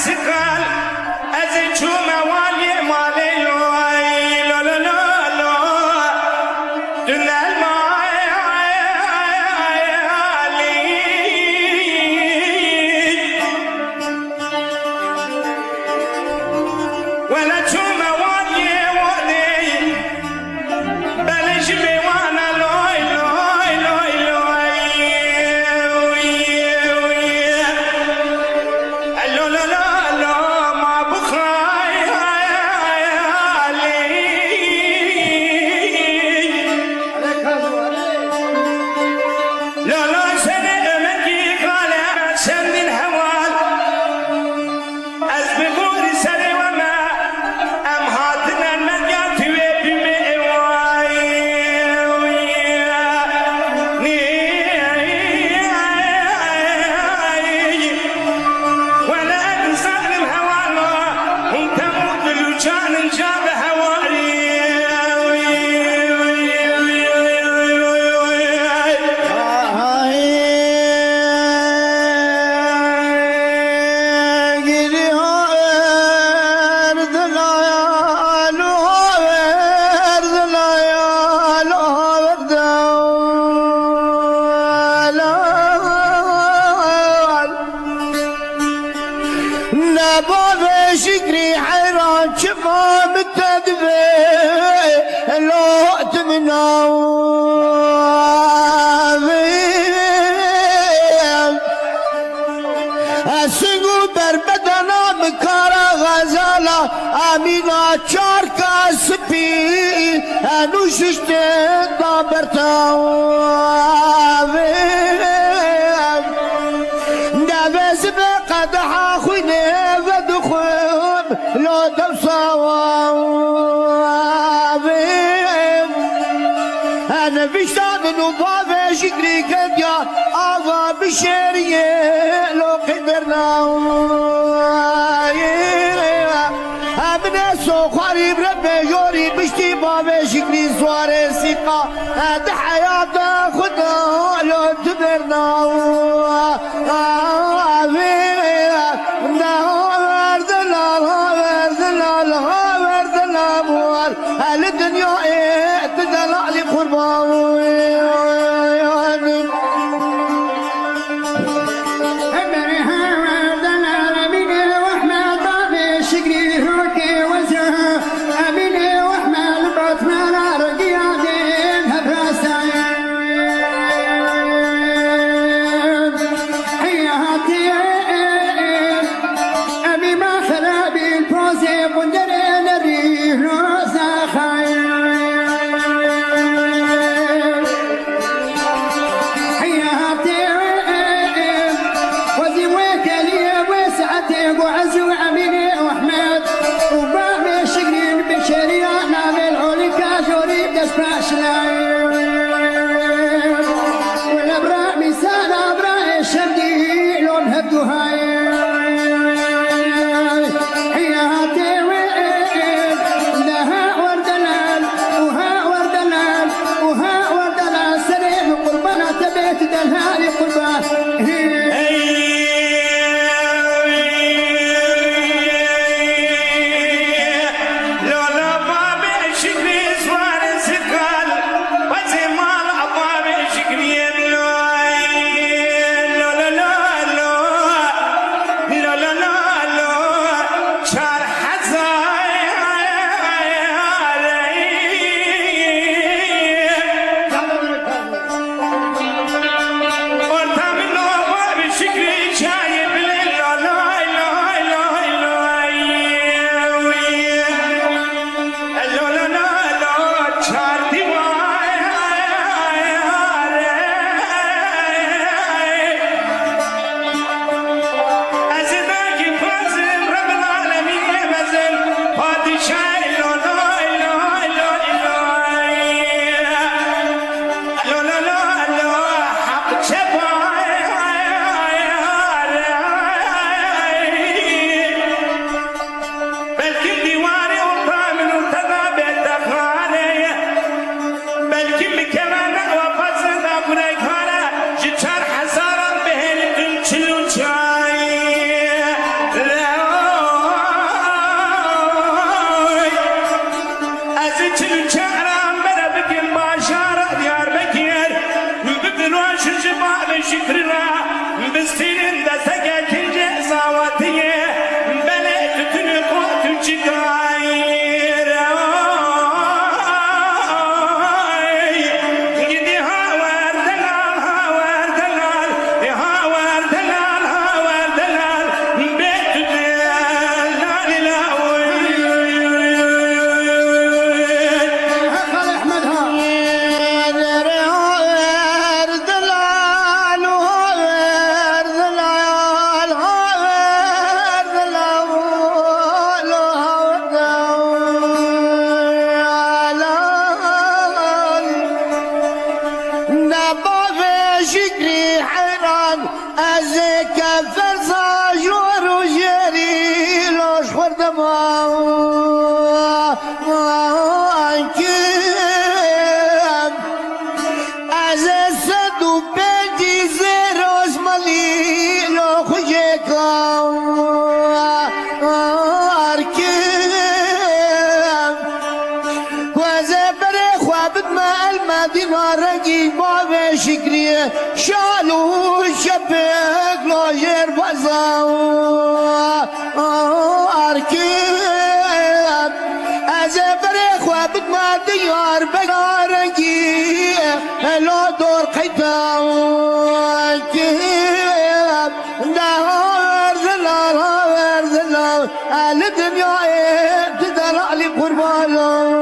سقال أزجو موالي مالي لوي لو لو لو لو دون ولا تشوم وادي وادي بلش بوانا لوي لوي لوي لوي لو لو لو لو ما بخاي علي لو لو سنة مكي قال سن الهوال أزبقوني سري وما أم هاتنا النجاة بمئواي ولا إنسان الهوال هم تموت بالوجان جاب هواري نبض شكري حيران شفا متدبي لو تمناوي السنگو بربدنا مكارا غزالا امينا چاركا سبي انوششت دابرتاوي نبز بقدحا خويني ودخون لو دوساوي انا بشتاق نضافي شكري كديا اغا بشيريه لو قدرنا من سوخاري بربي يوري بشتي بابي شكري سواري سيقا هاد حياة خدا لو تبرنا الدنيا ايه تدلع لي قربان شجبال شكرنا بستين دا سكت الجزاواتية بلد تنقوت الجداير قدي هاور دلال هاور دلال هاور دلال هاور دلال بيت دلال خلي احمد ها دلال وهاور دلال هاور دلال نبض شكري حيران ازيك فرصة جور وجري لوش خورد كم ازي سدو بيجي زيروز مالي لو خجيك اركم وزبري خوابت ما المدينة رقي ما بشكري شالو شبك لو جير بزاو اركب ازبري خوابت ما ديار بقارقي لو دور قيتاو اركب نهار ذلال هاور ذلال الدنيا تدلع لي قربانو